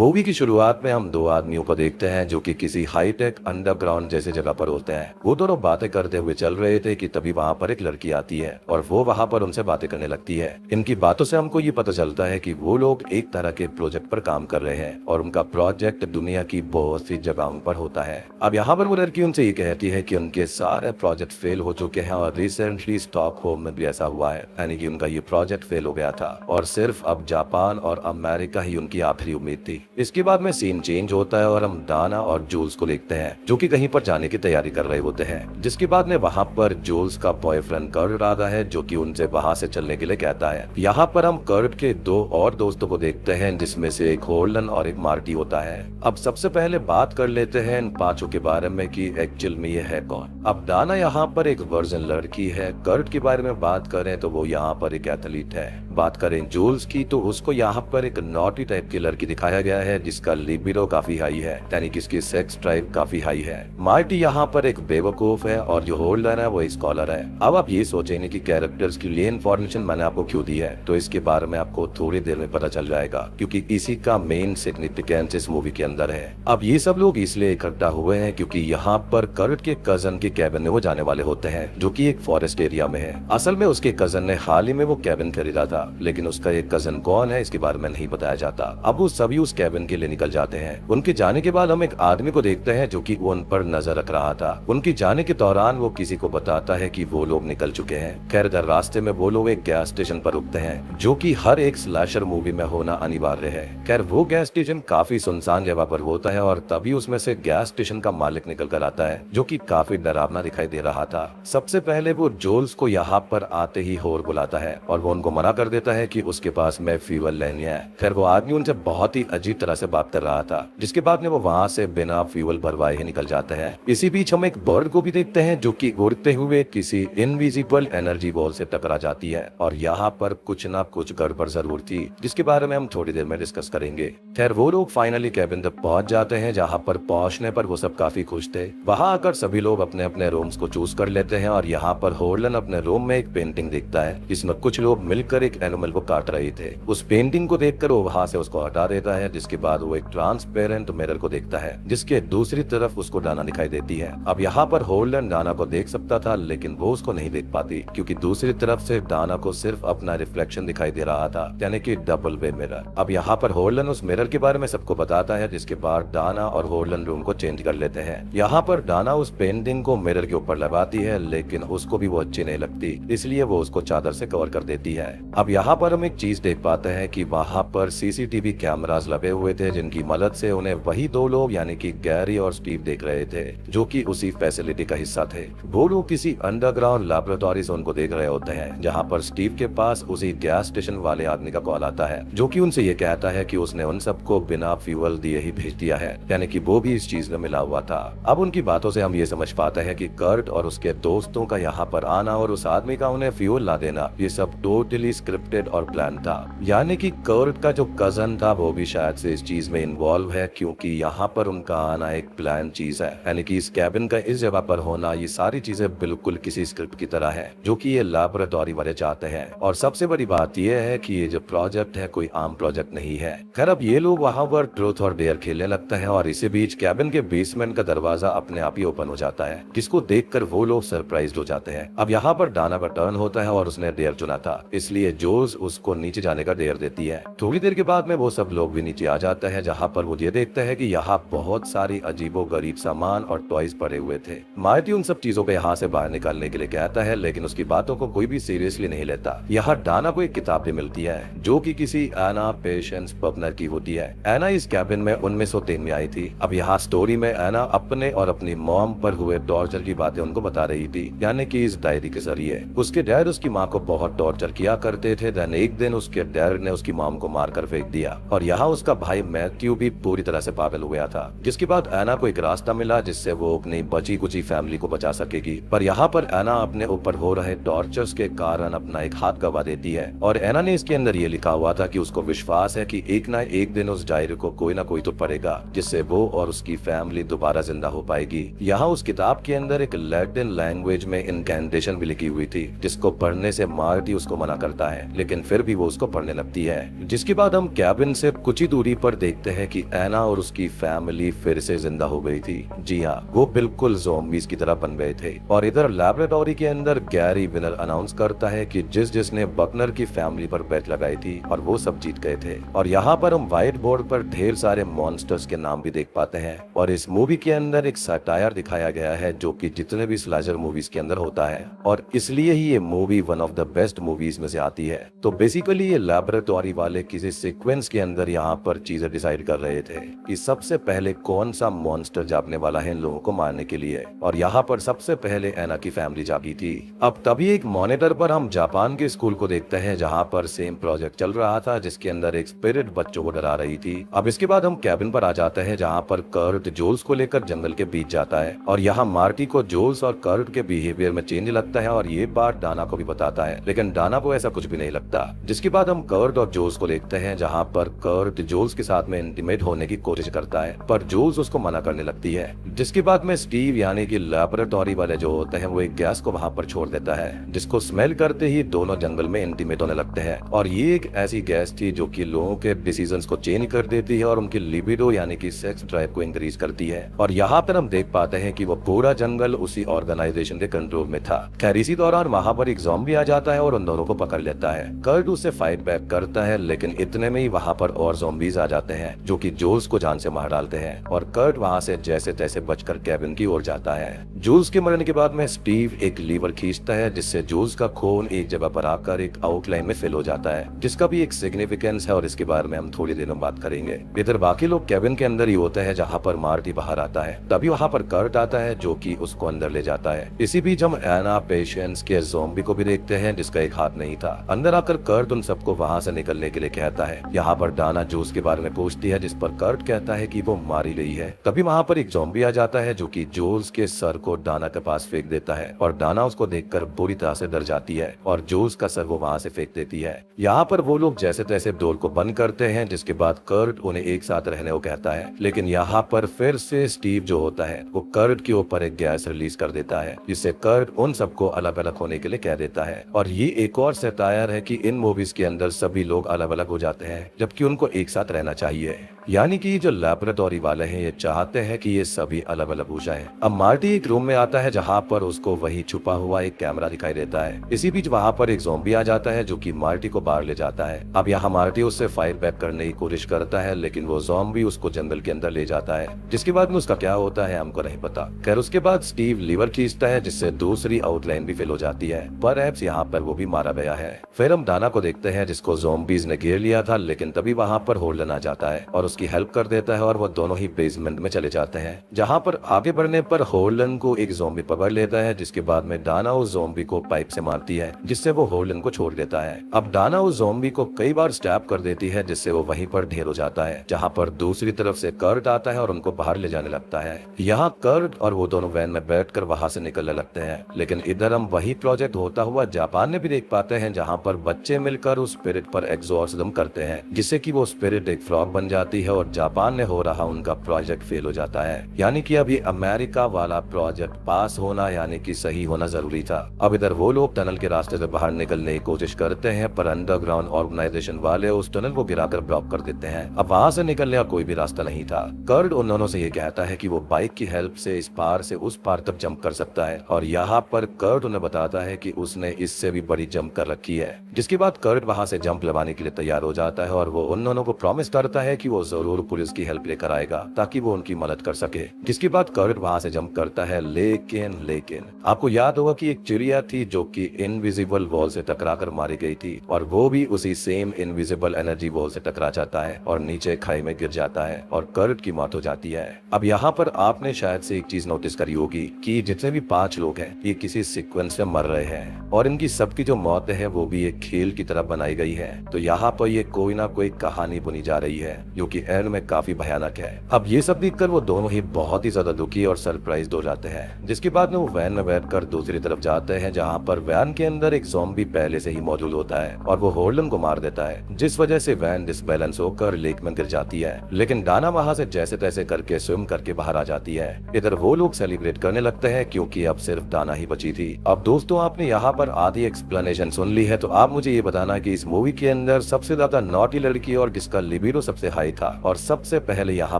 Movie की शुरुआत में हम दो आदमियों को देखते हैं जो कि किसी हाईटेक अंडरग्राउंड जैसे जगह पर होते हैं। वो दोनों बातें करते हुए चल रहे थे कि तभी वहाँ पर एक लड़की आती है और वो वहाँ पर उनसे बातें करने लगती है। इनकी बातों से हमको ये पता चलता है कि वो लोग एक तरह के प्रोजेक्ट पर काम कर रहे हैं और उनका प्रोजेक्ट दुनिया की बहुत सी जगहों पर होता है। अब यहाँ पर वो लड़की उनसे ये कहती है कि उनके सारे प्रोजेक्ट फेल हो चुके हैं और रिसेंटली स्टॉकहोम में भी ऐसा हुआ है, यानी कि उनका ये प्रोजेक्ट फेल हो गया था और सिर्फ अब जापान और अमेरिका ही उनकी आखिरी उम्मीद थी। इसके बाद में सीन चेंज होता है और हम डाना और जूल्स को देखते हैं जो कि कहीं पर जाने की तैयारी कर रहे होते हैं। जिसके बाद में वहाँ पर जूल्स का बॉयफ्रेंड कर्ट आता है जो कि उनसे वहाँ से चलने के लिए कहता है। यहाँ पर हम कर्ट के दो और दोस्तों को देखते हैं जिसमें से एक होल्डन और एक मार्टी होता है। अब सबसे पहले बात कर लेते हैं इन पांचों के बारे में कि एक्चुअल में ये है कौन। अब डाना यहाँ पर एक वर्जन लड़की है। कर्ट के बारे में बात करें तो वो यहाँ पर एक एथलीट है। बात करें जूल्स की तो उसको यहाँ पर एक नॉटी टाइप की लड़की दिखाया गया है जिसका लिबिडो काफी हाई है, यानी कि इसकी सेक्स ड्राइव काफी हाई है। मार्टी यहाँ पर एक बेवकूफ है और जो होल्डर है वो स्कॉलर है। अब आप ये सोचेंगे कि कैरेक्टर्स की लिए इन्फॉर्मेशन मैंने आपको क्यों दी है, तो इसके बारे में आपको थोड़ी देर में पता चल जाएगा क्योंकि इसी का मेन सिग्निफिकेंस इस मूवी के अंदर है। अब ये सब लोग इसलिए इकट्ठा हुए हैं क्योंकि यहाँ पर कर्ट के कजन के कैबिन में वो जाने वाले होते हैं जो कि एक फॉरेस्ट एरिया में है। असल में उसके कजन ने हाल ही में वो कैबिन खरीदा था, लेकिन उसका एक कजन कौन है इसके बारे में नहीं बताया जाता। अब वो सभी उस कैबिन के लिए निकल जाते हैं। उनके जाने के बाद हम एक आदमी को देखते हैं जो कि उन पर नजर रख रहा था। उनके जाने के दौरान वो किसी को बताता है कि वो लोग निकल चुके हैं। खैर दर रास्ते में वो लोग एक गैस स्टेशन पर रुकते हैं जो कि हर एक स्लैशर मूवी में होना अनिवार्य है। खैर वो गैस स्टेशन काफी सुनसान जगह पर होता है और तभी उसमें से गैस स्टेशन का मालिक निकल कर आता है जो कि काफी डरावना दिखाई दे रहा था। सबसे पहले वो जोल्स को यहाँ पर आते ही होर बुलाता है और वो उनको मना कर देता है कि उसके पास में फ्यूल लेनी है। खैर वो आदमी उनसे बहुत ही अजीब तरह से बात कर रहा था, जिसके बाद में वो वहाँ से बिना फ्यूल भरवाए ही निकल जाते हैं। इसी बीच हम एक बर्ड को भी देखते हैं जो कि उड़ते हुए किसी इनविजिबल एनर्जी बॉल से टकरा जाती है और यहाँ पर कुछ ना कुछ गड़बड़ जरूर थी जिसके बारे में हम थोड़ी देर में डिस्कस करेंगे। खैर वो लोग फाइनली कैबिन तक पहुंच जाते हैं जहाँ पर पहुंचने पर वो सब काफी खुश थे। वहाँ आकर सभी लोग अपने अपने रूम्स को चूज कर लेते हैं और यहाँ पर होर्लन अपने रूम में एक पेंटिंग देखता है जिसमें कुछ लोग मिलकर एक एनिमल को काट रहे थे। उस पेंटिंग को देखकर वो वहाँ से उसको हटा देता है, जिसके बाद वो एक ट्रांसपेरेंट मिरर को देखता है जिसके दूसरी तरफ उसको डाना दिखाई देती है। अब यहाँ पर होर्लन डाना को देख सकता था लेकिन वो उसको नहीं देख पाती क्योंकि दूसरी तरफ से डाना को सिर्फ अपना रिफ्लेक्शन दिखाई दे रहा था, यानी कि डबल वे मिरर। अब यहाँ पर होर्लन उस मिरर के बारे में सबको बताता है, जिसके बाद डाना और होर्लन रूम को चेंज कर लेते हैं। यहाँ पर डाना उस पेंटिंग को मिरर के ऊपर लगाती है लेकिन उसको भी वो अच्छी नहीं लगती, इसलिए वो उसको चादर से कवर कर देती है। अब यहाँ पर हम एक चीज देख पाते हैं कि वहाँ पर सीसीटीवी कैमरास लगे हुए थे जिनकी मदद से उन्हें वही दो लोग यानी कि गैरी और स्टीव देख रहे थे जो कि उसी फैसिलिटी का हिस्सा थे। वो लोग किसी अंडरग्राउंड लैबोरेटरी से उनको देख रहे होते हैं जहाँ पर स्टीव के पास उसी गैस स्टेशन वाले आदमी का कॉल आता है जो कि उनसे ये कहता है कि उसने उन सबको बिना फ्यूल दिए ही भेज दिया है, यानी कि वो भी इस चीज में मिला हुआ था। अब उनकी बातों से हम ये समझ पाते हैं कि कर्ट और उसके दोस्तों का यहाँ पर आना और उस आदमी का उन्हें फ्यूल ला देना ये सब टोटली स्क्रिप्टेड और प्लान था, यानी कि कर्ट का जो कजन था वो भी शायद से इस चीज में इन्वॉल्व है क्योंकि यहाँ पर उनका आना एक प्लान चीज है, यानी कि इस कैबिन का इस जगह पर होना ये सारी चीजें बिल्कुल किसी स्क्रिप्ट की तरह है जो कि ये लैबोरेटरी वाले चाहते हैं। और सबसे बड़ी बात यह है कि ये जो प्रोजेक्ट है कोई आम प्रोजेक्ट नहीं है। खैर अब ये लोग वहाँ पर ट्रूथ और डेयर खेलने लगता है और इसी बीच कैबिन के बेसमेंट का दरवाजा अपने आप ही ओपन हो जाता है जिसको देखकर वो लोग सरप्राइज हो जाते हैं। अब यहाँ पर डाना का टर्न होता है और उसने डेयर चुना था, इसलिए जोज उसको नीचे जाने का डेयर देती है। थोड़ी देर के बाद में वो सब लोग भी नीचे आ जाता है जहाँ पर वो ये देखता है कि यहाँ बहुत सारी अजीबो गरीब सामान और टॉयज पड़े हुए थे। मार्टी उन सब चीजों को यहाँ से बाहर निकालने के लिए कहता है लेकिन उसकी बातों को कोई भी सीरियसली नहीं लेता। यहाँ डाना को एक किताब भी मिलती है जो कि किसी एना पेशेंस पबनर की होती है। एना इस कैबिन में 1903 में आई थी। अब यहाँ स्टोरी में एना अपने और अपनी मॉम पर हुए टॉर्चर की बातें उनको बता रही थी, यानी कि इस डायरी के जरिए। उसके डैड उसकी माँ को बहुत टॉर्चर किया करते थे। देन एक दिन उसके डैड ने उसकी मॉम को मारकर फेंक दिया और यहाँ उसका भाई मैथ्यू भी पूरी तरह से पागल हो गया था। जिसके बाद एना को एक रास्ता मिला जिससे वो अपनी बची कुची फैमिली को बचा सकेगी, पर यहाँ पर एना अपने ऊपर हो रहे टॉर्चर्स के कारण अपना एक हाथ गवा देती है और एना ने इसके अंदर ये लिखा हुआ था कि उसको विश्वास है कि एक ना एक दिन उस डायरी को कोई ना कोई तो पढ़ेगा जिससे वो और उसकी फैमिली दोबारा जिंदा हो पाएगी। यहाँ उस किताब के अंदर एक लैटिन लैंग्वेज में इनकैंटेशन भी लिखी हुई थी जिसको पढ़ने से मार्टी उसको मना करता है। लेकिन फिर भी वो उसको पढ़ने लगती है। जिसके बाद हम कैबिन से कुछ ही दूरी पर देखते हैं कि एना और उसकी फैमिली फिर से जिंदा हो गई थी। जी हाँ, वो बिल्कुल ज़ॉम्बीज़ की तरह बन गए थे। और इधर लैबोरेटरी के अंदर गैरी विनर अनाउंस करता है कि जिसने बकनर की फैमिली पर बेट लगाई थी और वो सब जीत गए थे। और यहाँ पर हम व्हाइट बोर्ड पर ढेर सारे मॉन्स्टर्स के नाम भी देख पाते हैं। और इस मूवी के अंदर एक सटायर दिखाया गया है जो कि जितने भी स्लैशर मूवीज के अंदर होता है, और इसलिए ही ये movie one of the best movies में से आती है। तो बेसिकली ये लैबोरेटरी वाले किसी सीक्वेंस के अंदर यहाँ पर चीजें डिसाइड कर रहे थे कि सबसे पहले कौन सा मॉन्स्टर जागने वाला है इन लोगों को मारने के लिए। और यहाँ पर सबसे पहले एना की फैमिली जागी थी। अब तभी एक मॉनिटर पर हम जापान के स्कूल को देखते हैं जहाँ पर सेम प्रोजेक्ट चल रहा था, जिसके अंदर एक स्पिरिट बच्चों को डरा रही थी। अब इसके बाद हम कैबिन पर आ जाते हैं जहाँ पर कर्ट जोल्स को लेकर जंगल के बीच जाता है। और यहाँ मार्टी को जोल्स और कर्ट के बिहेवियर में चेंज लगता है और ये बात डाना को भी बताता है, लेकिन डाना को ऐसा कुछ भी नहीं लगता। जिसके बाद हम कर्ट और जोल्स को देखते हैं जहाँ पर कर्ट जोल्स के साथ में इंटीमेट होने की कोशिश करता है, पर जोल्स उसको मना करने लगती है। जिसके बाद में स्टीव यानी कि लैबोरेटरी वाले जो होते हैं वो एक गैस को वहाँ पर छोड़ देता है, जिसको स्मेल करते ही दोनों जंगल में इंटीमेट होने लगते हैं। और ये एक ऐसी गैस थी जो कि लोगों के डिसीजंस को चेंज कर देती है और उनकी लिबिडो यानी कि सेक्स ड्राइव को इंक्रीज करती है। और यहाँ पर हम देख पाते हैं कि वो पूरा जंगल उसी ऑर्गेनाइजेशन के कंट्रोल में था। खैर इसी दौरान वहाँ पर एक ज़ॉम्बी आ जाता है और उन दोनों को पकड़ लेता है। कर्ट उससे फाइट बैक करता है, लेकिन इतने में ही वहाँ पर और ज़ॉम्बीज आ जाते हैं जो कि जोल्स को जान से मार डालते हैं। और कर्ट वहाँ से जैसे तैसे बचकर कैबिन की ओर जाता है। जोल्स के मरने के बाद में स्टीव एक लीवर खींचता है, जिससे जोल्स का खून एक जगह पर आकर एक आउटलाइन में फिल हो जाता है, जिसका भी एक सिग्निफिकेंस है और इसके बारे में हम थोड़ी देर में बात करेंगे। इधर बाकी लोग कैबिन के अंदर ही होते हैं जहाँ पर मार्टी बाहर आता है। तभी वहाँ पर कर्ट आता है जो कि उसको अंदर ले जाता है। इसी बीच हम एना पेशेंस के ज़ॉम्बी को भी देखते हैं जिसका एक हाथ नहीं था। अंदर आकर कर्ट उन सबको वहाँ से निकलने के लिए कहता है। यहाँ पर डाना जोस के बारे में पूछती है, जिस पर कर्ट कहता है कि वो मारी गई है। तभी वहाँ पर एक ज़ॉम्बी आ जाता है जो कि जोल्स के सर को डाना के पास फेंक देता है और डाना उसको देखकर बुरी तरह से डर जाती है और जोल्स का सर वो वहाँ से फेंक देती है। यहाँ पर वो लोग जैसे तैसे डोर को बंद करते हैं, जिसके बाद कर्ट उन्हें एक साथ रहने को कहता है। लेकिन यहाँ पर फिर से स्टीव जो होता है वो कर्ट के ऊपर एक गैस रिलीज कर देता है, जिससे कर्ट उन सबको अलग अलग होने के लिए कह देता है। और ये एक और सटायर है कि इन मूवीज के अंदर सभी लोग अलग अलग हो जाते हैं जबकि उनको एक साथ रहना चाहिए। यानी कि जो लैबोरेटरी वाले हैं ये चाहते हैं कि ये सभी अलग अलग हो जाएं। अब मार्टी एक रूम में आता है जहाँ पर उसको वही छुपा हुआ एक कैमरा दिखाई देता है। इसी बीच वहाँ पर एक ज़ॉम्बी आ जाता है जो कि मार्टी को बाहर ले जाता है। अब यहाँ मार्टी उससे फाइट बैक करने की कोशिश करता है, लेकिन वो ज़ॉम्बी उसको जंगल के अंदर ले जाता है। जिसके बाद में उसका क्या होता है हमको नहीं पता। खैर उसके बाद स्टीव लीवर खींचता है, जिससे दूसरी आउटलाइन भी फिल हो जाती है। पर यहाँ पर वो भी मारा गया है। फिर हम डाना को देखते हैं जिसको ज़ॉम्बीज ने घेर लिया था, लेकिन तभी वहाँ पर होल्डन आ जाता है और उसकी हेल्प कर देता है और वो दोनों ही बेसमेंट में चले जाते हैं। जहाँ पर आगे बढ़ने पर होल्डन को एक ज़ॉम्बी पकड़ लेता है, जिसके बाद में डाना उस ज़ॉम्बी को पाइप से मारती है, जिससे वो होल्डन को छोड़ देता है। अब डाना उस ज़ॉम्बी को कई बार स्टैब कर देती है, जिससे वो वहीं पर ढेर हो जाता है। जहाँ पर दूसरी तरफ से कर्ट आता है और उनको बाहर ले जाने लगता है। यहाँ कर्ट और वो दोनों वैन में बैठकर वहाँ से निकलने लगते हैं। लेकिन इधर हम वही प्रोजेक्ट होता हुआ जापान में भी देख पाते हैं, जहाँ पर बच्चे मिलकर उस स्पिरिट पर एग्जॉर्सिज्म करते हैं, जिससे कि वो स्पिरिट एक फ्रॉग बन जाती है और जापान में हो रहा उनका प्रोजेक्ट फेल हो जाता है। यानी कि अब ये अमेरिका वाला प्रोजेक्ट पास होना यानी कि सही होना जरूरी था। अब इधर वो लोग टनल के रास्ते से बाहर निकलने की कोशिश करते हैं, पर अंडरग्राउंड ऑर्गेनाइजेशन वाले उस टनल को गिराकर ब्लॉक कर देते हैं। अब वहाँ से निकलने का कोई भी रास्ता नहीं था। कर्ट उन दोनों से ये कहता है कि वो बाइक की हेल्प से इस पार से उस पार तक जंप कर सकता है, और यहाँ पर कर्ट उन्हें बताता है कि उसने इससे भी बड़ी जंप कर रखी है। जिसके बाद कर्ट वहाँ से जंप लगाने के लिए तैयार हो जाता है और वो उन दोनों को प्रॉमिस करता है कि वो जरूर पुलिस की हेल्प लेकर आएगा ताकि वो उनकी मदद कर सके। जिसके बाद कर्ट वहाँ से जंप करता है, लेकिन आपको याद होगा कि एक चिड़िया थी जो कि इनविजिबल वॉल से टकराकर मारी गई थी, और वो भी उसी सेम इनविजिबल एनर्जी वॉल से टकरा जाता है और नीचे खाई में गिर जाता है और कर्ट की मौत हो जाती है। अब यहाँ पर आपने शायद से एक चीज नोटिस करी होगी कि जितने भी 5 लोग हैं ये किसी सीक्वेंस में मर रहे हैं और इनकी सबकी जो मौत है वो भी एक खेल की तरह बनाई गई है। तो यहाँ पर ये कोई ना कोई कहानी बुनी जा रही है जो कि एंड में काफी भयानक है। अब ये सब देखकर वो दोनों ही बहुत ही ज्यादा दुखी और सरप्राइज हो जाते हैं, जिसके बाद में वो वैन में बैठकर दूसरी तरफ जाते हैं, जहाँ पर वैन के अंदर एक ज़ॉम्बी पहले से ही मौजूद होता है और वो होल्डन को मार देता है, जिस वजह से वैन डिसबैलेंस होकर लेक में गिर जाती है। लेकिन डाना वहाँ से जैसे तैसे करके स्विम करके बाहर आ जाती है। इधर वो लोग सेलिब्रेट करने लगते हैं क्योंकि अब सिर्फ डाना ही बची थी। अब दोस्तों, आपने यहाँ पर आधी एक्सप्लेनेशन सुन ली है, तो आप मुझे ये बताना कि इस मूवी के अंदर सबसे ज्यादा नॉटी लड़की और जिसका लिबिडो सबसे हाई था और सबसे पहले यहाँ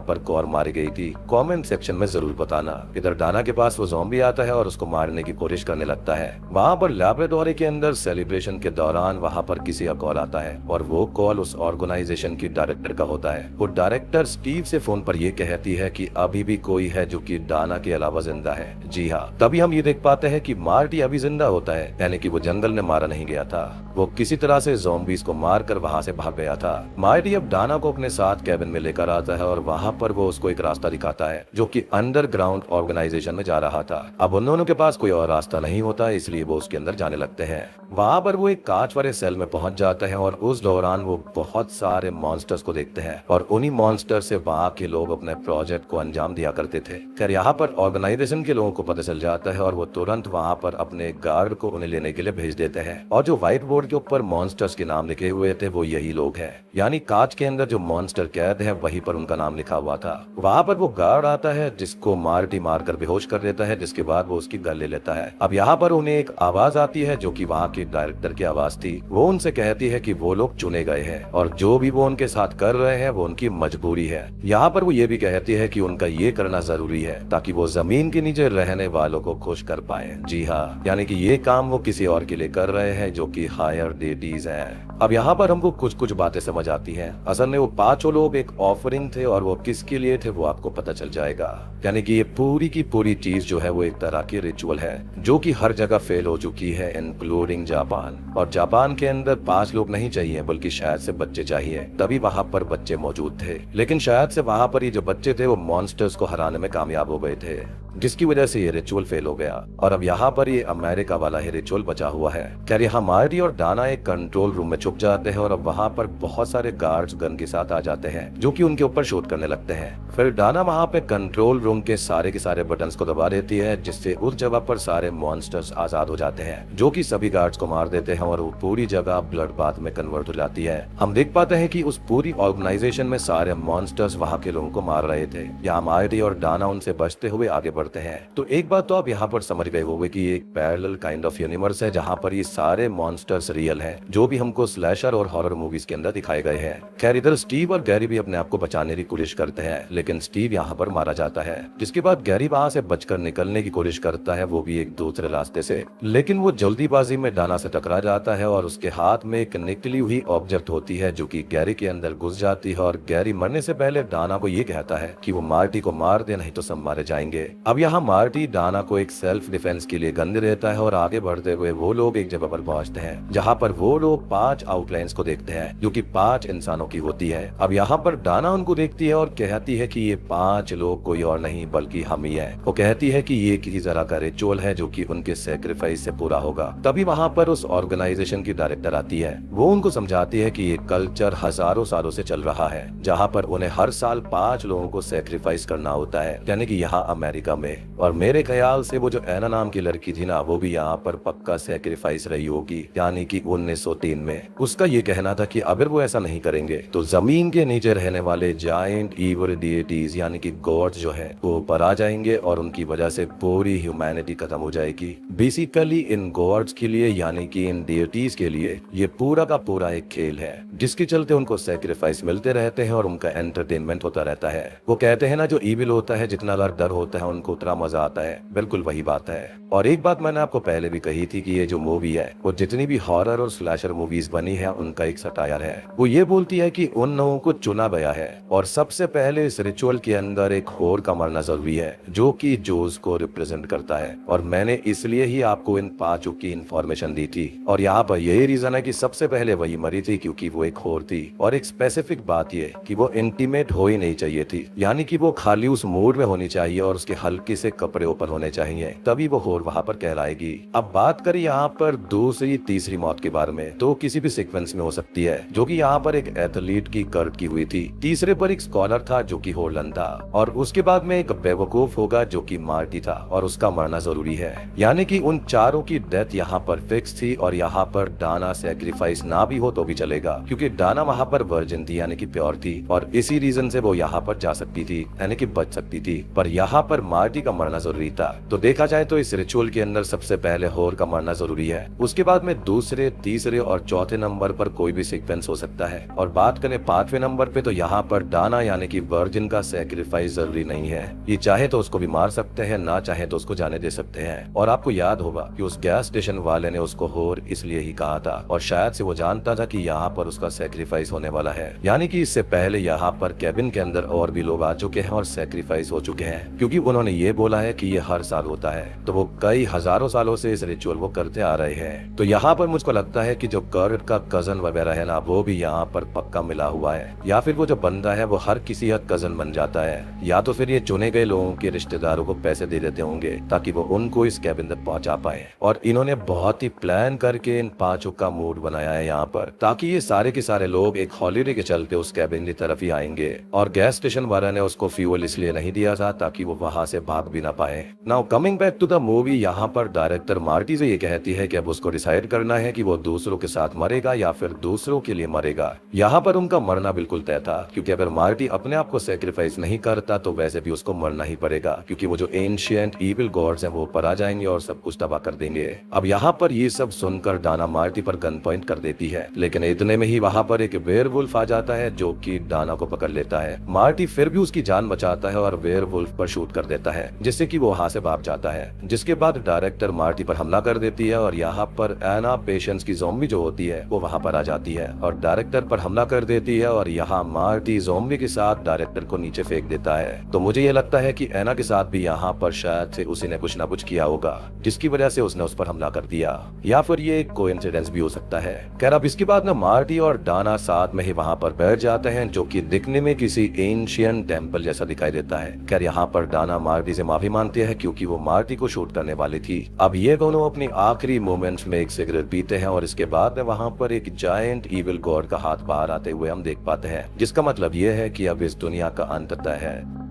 पर कौन मारी गई थी, कमेंट सेक्शन में जरूर बताना। इधर डाना के पास वो ज़ॉम्बी आता है और उसको मारने की कोशिश करने लगता है। वहाँ पर लैब्राडोरी के अंदर सेलिब्रेशन के दौरान वहाँ पर किसी का कॉल आता है और वो कॉल उस ऑर्गेनाइजेशन की डायरेक्टर का होता है। वो डायरेक्टर स्टीव से फोन पर ये कहती है कि अभी भी कोई है जो कि डाना के अलावा जिंदा है। जी हाँ, तभी हम ये देख पाते हैं कि मार्टी अभी जिंदा होता है, यानी कि वो जंगल में मारा नहीं गया था, वो किसी तरह से ज़ॉम्बीज को मारकर वहाँ से भाग गया था। मार्टी अब डाना को अपने साथ कैबिन में लेकर आता है और वहाँ पर वो उसको एक रास्ता दिखाता है जो कि अंडरग्राउंड ऑर्गेनाइजेशन में जा रहा था। अब उन दोनों के पास कोई और रास्ता नहीं होता, इसलिए वो उसके अंदर जाने लगते हैं। वहाँ पर वो एक कांच वाले सेल में पहुंच जाते हैं और उस दौरान वो बहुत सारे मॉन्स्टर्स को देखते हैं और उन्हीं मॉन्स्टर से वहाँ के लोग अपने प्रोजेक्ट को अंजाम दिया करते थे। खैर, यहाँ पर ऑर्गेनाइजेशन के लोगों को पता चल जाता है और वो तुरंत वहाँ पर अपने गार्ड को उन्हें लेने के लिए भेज देते हैं और जो व्हाइट बोर्ड के ऊपर मॉन्स्टर्स के नाम लिखे हुए थे वो यही लोग हैं, यानी कांच के अंदर जो मॉन्स्टर कैद है वहीं पर उनका नाम लिखा हुआ था। वहाँ पर वो गार्ड आता है जिसको मार्टी मारकर बेहोश कर देता है, जिसके बाद वो उसकी गन ले लेता है। अब यहाँ पर उन्हें एक आवाज आती है जो कि वहाँ की डायरेक्टर की आवाज थी। वो उनसे कहती है कि वो लोग चुने गए हैं और जो भी वो उनके साथ कर रहे हैं वो उनकी मजबूरी है। यहाँ पर वो ये भी कहती है कि उनका ये करना जरूरी है ताकि वो जमीन के नीचे रहने वालों को खुश कर पाए। जी हाँ, यानी कि ये काम वो किसी और के लिए कर रहे हैं जो कि हायर डेटीज हैं। अब यहाँ पर हमको कुछ कुछ बातें समझ आती हैं। असल में वो पांचों लोग एक ऑफरिंग थे और वो किसके लिए थे वो आपको पता चल जाएगा। यानी कि ये पूरी की पूरी चीज जो है वो एक तरह की रिचुअल है जो कि हर जगह फेल हो चुकी है, इंक्लूडिंग जापान। और जापान के अंदर 5 लोग नहीं चाहिए बल्कि शायद से बच्चे चाहिए, तभी वहाँ पर बच्चे मौजूद थे। लेकिन शायद से वहाँ पर ये जो बच्चे थे वो मॉन्स्टर्स को हराने में कामयाब हो गए थे, जिसकी वजह से ये रिचुअल फेल हो गया और अब यहाँ पर ये अमेरिका वाला ही रिचुअल बचा हुआ है। खैर, यहाँ मार्टी और डाना एक कंट्रोल रूम में छुप जाते हैं और अब वहाँ पर बहुत सारे गार्ड्स गन के साथ आ जाते हैं जो कि उनके ऊपर शूट करने लगते हैं। फिर डाना वहाँ पे कंट्रोल रूम के सारे बटन्स को दबा देती है जिससे उस जगह पर सारे मॉन्स्टर्स आजाद हो जाते हैं जो कि सभी गार्ड्स को मार देते हैं और वो पूरी जगह ब्लड बाथ में कन्वर्ट हो जाती है। हम देख पाते हैं कि उस पूरी ऑर्गेनाइजेशन में सारे मॉन्स्टर्स वहाँ के लोगों को मार रहे थे। यहाँ मार्टी और डाना उनसे बचते हुए आगे बढ़ते हैं। तो एक बात तो आप यहाँ पर समझ गए होंगे कि एक पैरेलल काइंड ऑफ यूनिवर्स है जहाँ पर ये सारे मॉन्स्टर्स रियल हैं जो भी हमको स्लैशर और हॉरर मूवीज के अंदर दिखाए गए हैं। खैर, इधर स्टीव और गैरी भी अपने आप को बचाने की कोशिश करते हैं, लेकिन स्टीव यहाँ पर मारा जाता है, जिसके बाद गैरी वहाँ से बचकर निकलने की कोशिश करता है, वो भी एक दूसरे रास्ते से। लेकिन वो जल्दीबाजी में डाना से टकरा जाता है और उसके हाथ में एक निकली हुई ऑब्जेक्ट होती है जो कि गैरी के अंदर घुस जाती है और गैरी मरने से पहले डाना को ये कहता है कि वो मार्टी को मार दे, नहीं तो सब मारे जाएंगे। अब यहाँ मार्टी डाना को एक सेल्फ डिफेंस के लिए गन दे देता है और आगे बढ़ते हुए वो लोग एक जगह पर पहुंचते हैं जहाँ पर वो लोग 5 आउटलाइंस को देखते हैं जो कि 5 इंसानों की होती है। अब यहाँ पर डाना उनको देखती है और कहती है कि ये 5 लोग कोई और नहीं बल्कि हम ही हैं। वो कहती है कि ये किसी तरह का रिचुअल है जो कि उनके सेक्रीफाइस से पूरा होगा। तभी वहाँ पर उस ऑर्गेनाइजेशन की डायरेक्टर आती है। वो उनको समझाती है कि ये कल्चर हजारों सालों से चल रहा है जहाँ पर उन्हें हर साल 5 लोगों को सेक्रीफाइस करना होता है, यानी कि यहाँ अमेरिका में। और मेरे ख्याल से वो जो एना नाम की लड़की थी ना, वो भी यहाँ पर पक्का सेक्रीफाइस रही होगी, यानी कि 1903 में। उसका ये कहना था कि अगर वो ऐसा नहीं करेंगे तो जमीन के नीचे रहने वाले जायंट इविल डिएटीज यानी कि गॉड्स जो है वो ऊपर आ जाएंगे और उनकी वजह से पूरी ह्यूमैनिटी खत्म हो जाएगी। बेसिकली इन गॉड्स के लिए यानी कि इन डिएटीज के लिए ये पूरा का पूरा एक खेल है जिसके चलते उनको सेक्रीफाइस मिलते रहते हैं और उनका एंटरटेनमेंट होता रहता है। वो कहते हैं ना, जो इविल होता है जितना डर होता है उनको उतना मजा आता है। बिल्कुल वही बात है। और एक बात मैंने आपको पहले भी कही थी कि ये जो मूवी है वो जितनी भी हॉरर और स्लैशर मूवीज बनी है उनका एक सटायर है। वो ये बोलती है कि उन लोगों को चुना गया है और सबसे पहले इस रिचुअल के अंदर एक होर का मरना जरूरी है जो कि जोज को रिप्रेजेंट करता है। और मैंने इसलिए ही आपको इन 5 की इंफॉर्मेशन दी थी और यहाँ पर यही रीजन है कि सबसे पहले वही मरी थी क्योंकि वो एक होर थी। और एक स्पेसिफिक बात ये कि वो इंटीमेट हो ही नहीं चाहिए थी, यानी कि वो खाली उस मूड में होनी चाहिए और उसके हल्के से कपड़े ऊपर होने चाहिए, तभी वो होर वहाँ पर कहलाएगी। अब बात करें यहाँ पर दूसरी तीसरी मौत के बारे में, तो किसी भी सीक्वेंस में हो सकती है, जो कि यहाँ पर एक एथलीट की कर्ट की हुई थी, तीसरे पर एक स्कॉलर था जो कि होरलन था, और उसके बाद में एक बेवकूफ होगा जो कि मार्टी था, और उसका मरना जरूरी है। यानी कि उन चारों की डेथ यहाँ पर फिक्स थी, और यहाँ पर डाना सैक्रिफाइस ना भी हो तो भी चलेगा, क्योंकि डाना वहाँ पर वर्जिन थी, यानी कि प्योर थी, और इसी रीजन से वो यहाँ पर जा सकती थी, यानी कि बच सकती थी। पर यहाँ पर मार्टी का मरना जरूरी था। तो देखा जाए तो इस रिचुअल के अंदर सबसे पहले होर का मरना जरूरी है, उसके बाद में दूसरे, तीसरे और चौथे नंबर पर कोई भी सीक्वेंस हो सकता है। और बात करें पांचवें नंबर पे, तो यहाँ पर डाना यानी कि वर्जिन का सैक्रिफाइस जरूरी नहीं है। ये चाहे तो उसको भी मार सकते हैं, ना चाहे तो उसको जाने दे सकते हैं। और आपको याद होगा कि उस गैस स्टेशन वाले ने उसको होर इसलिए ही कहा था, और शायद से वो जानता था कि यहाँ पर उसका सैक्रिफाइस होने वाला है। यानी कि इससे पहले यहाँ पर कैबिन के अंदर और भी लोग आ चुके हैं और सैक्रिफाइस हो चुके हैं, क्योंकि उन्होंने ये बोला है कि ये हर साल होता है। तो वो कई हजारों सालों से इस रिचुअल वो करते आ रहे हैं। तो यहाँ पर मुझको लगता है कि जो कर्ट का कजन वगैरह है ना, वो भी यहाँ पर पक्का मिला हुआ है, या फिर वो जो बंदा है वो हर किसी का कजन बन जाता है, या तो फिर ये चुने गए लोगों के रिश्तेदारों को पैसे दे देते होंगे ताकि वो उनको इस कैबिन तक पहुंचा पाए। और इन्होंने बहुत ही प्लान करके इन पांचों का मूड बनाया है यहाँ पर, ताकि ये सारे के सारे लोग एक हॉलीडे के चलते उस कैबिन की तरफ ही आएंगे। और गैस स्टेशन वाला ने उसको फ्यूल इसलिए नहीं दिया था ताकि वो वहां से भाग भी ना पाए। Now coming back to the movie, यहाँ पर डायरेक्टर मार्टी से ये कहती है कि अब उसको डिसाइड करना है कि वो दूसरों के साथ मरेगा या फिर दूसरों के लिए मरेगा। यहाँ पर उनका मरना बिल्कुल तय था, क्योंकि अगर मार्टी अपने आप को सैक्रिफाइस नहीं करता तो वैसे भी उसको मरना ही पड़ेगा, क्योंकि वो जो एंशिएंट इविल गॉड्स हैं वो ऊपर आ जाएंगे और सब कुछ तबाह कर देंगे। अब यहाँ पर ये सब सुनकर डाना मार्टी पर गन पॉइंट कर देती है, लेकिन इतने में ही वहाँ पर एक वेयरवुल्फ आ जाता है जो कि डाना को पकड़ लेता है। मार्टी फिर भी उसकी जान बचाता है और वेयरवुल्फ पर शूट कर देता है, जिससे कि वो वहां से भाग जाता है। जिसके बाद डायरेक्टर मार्टी पर हमला कर देती है, और यहाँ पर एना पेशेंस की ज़ॉम्बी जो होती है वो वहां पर आ जाती है और डायरेक्टर पर हमला कर देती है, और यहाँ मार्टी ज़ॉम्बी के साथ डायरेक्टर को नीचे फेंक देता है। तो मुझे ये लगता है कि एना के साथ भी यहाँ पर शायद से उसी ने कुछ ना कुछ किया होगा, जिसकी वजह से उसने उस पर हमला कर दिया, या फिर ये एक कोइंसिडेंस भी हो सकता है। खैर, अब इसके बाद ना मार्टी और डाना साथ में ही वहां पर बैठ जाते हैं, जो कि दिखने में किसी एंशिएंट टेंपल जैसा दिखाई देता है। खैर, यहाँ पर डाना मार्टी से माफी मांगती है क्योंकि वो मार्टी को शूट करने वाली थी। अब ये दोनों अपनी आखिरी मोमेंट्स में एक सिगरेट पीते हैं, और इसके बाद में वहां पर एक जायंट इविल गॉड का हाथ बाहर आते हुए हम देख पाते हैं, जिसका मतलब ये है कि अब इस दुनिया का अंत तय है।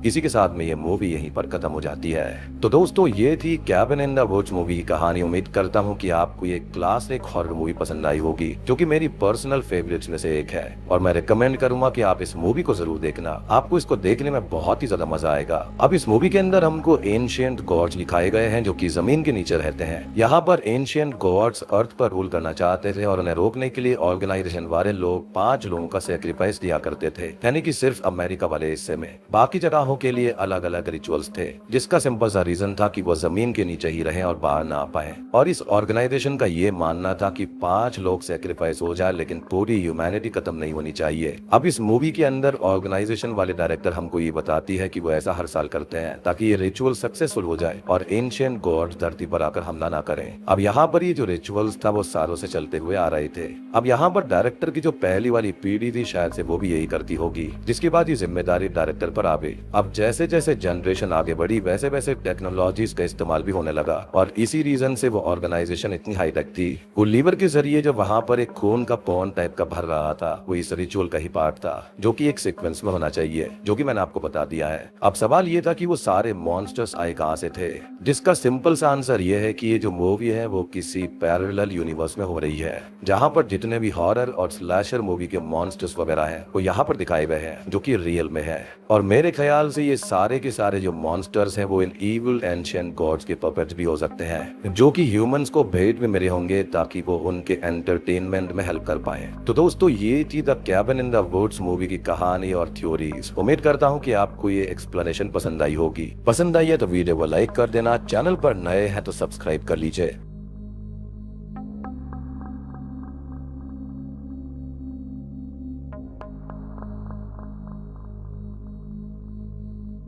इसी के साथ में ये मूवी यहीं पर खत्म हो जाती है। तो दोस्तों, ये थी cabin in the woods movie की कहानी। उम्मीद करता हूँ कि आपको ये क्लासिक हॉरर मूवी पसंद आई होगी, जो कि मेरी पर्सनल फेवरेट्स में से एक है, और मैं रिकमेंड करूंगा कि आप इस मूवी को जरूर देखना। आपको इसको देखने में बहुत ही ज्यादा मजा आएगा। अब इस मूवी के अंदर हमको एंशिएंट गॉड्स दिखाए गए हैं जो कि जमीन के नीचे रहते हैं। यहाँ पर एंशिएंट गॉड्स अर्थ पर रूल करना चाहते थे, और उन्हें रोकने के लिए ऑर्गेनाइजेशन वाले लोग 5 लोगों का सैक्रिफाइस दिया करते थे, यानी कि सिर्फ अमेरिका वाले हिस्से में। बाकी जगह के लिए अलग अलग रिचुअल्स थे, जिसका सिंपल सा रीजन था कि वो जमीन के नीचे ही रहें और बाहर ना आ पाए। और इस ऑर्गेनाइजेशन का ये मानना था कि 5 लोग सैक्रिफाइस हो जाए, लेकिन पूरी ह्यूमैनिटी खत्म नहीं होनी चाहिए। अब इस मूवी के अंदर ऑर्गेनाइजेशन वाले डायरेक्टर हमको ये बताती है कि वो ऐसा हर साल करते हैं ताकि ये रिचुअल सक्सेसफुल हो जाए और एंशिएंट गॉड्स धरती पर आकर हमला ना करें। अब यहाँ पर ये जो रिचुअल्स था वो सालों से चलते हुए आ रहे थे। अब यहाँ पर डायरेक्टर की जो पहली वाली पीढ़ी थी शायद से वो भी यही करती होगी, जिसके बाद ये जिम्मेदारी डायरेक्टर पर आ गई। अब जैसे जैसे जनरेशन आगे बढ़ी वैसे वैसे टेक्नोलॉजीज का इस्तेमाल भी होने लगा, और इसी रीजन से वो ऑर्गेनाइजेशन इतनी हाईटेक थी। वो लीवर के जरिए जो वहां पर एक खून का पॉन टाइप का भर रहा था, वो इस रिचुअल का ही पार्ट था, जो कि एक सीक्वेंस में होना चाहिए, जो कि मैंने आपको बता दिया है। अब सवाल ये था कि वो सारे मॉन्स्टर्स आए कहां से थे, जिसका सिंपल सा आंसर ये है कि ये जो मूवी है वो किसी पैरेलल यूनिवर्स में हो रही है, जहां पर जितने भी हॉरर और स्लैशर मूवी के मॉन्स्टर्स वगैरह हैं वो यहाँ पर दिखाए गए हैं, जो कि रियल में है। और मेरे ख्याल से ये सारे के सारे जो मॉन्स्टर्स हैं वो इन इविल एंशिएंट गॉड्स के पपेट्स भी हो सकते हैं, जो कि ह्यूमंस को भेंट में मिले होंगे ताकि वो उनके एंटरटेनमेंट में हेल्प कर पाए। तो दोस्तों, ये थी the cabin in the woods movie की कहानी और थ्योरीज। उम्मीद करता हूँ कि आपको ये एक्सप्लेनेशन पसंद आई होगी। पसंद आई है तो वीडियो को लाइक कर देना, चैनल पर नए हैं तो सब्सक्राइब कर लीजिए।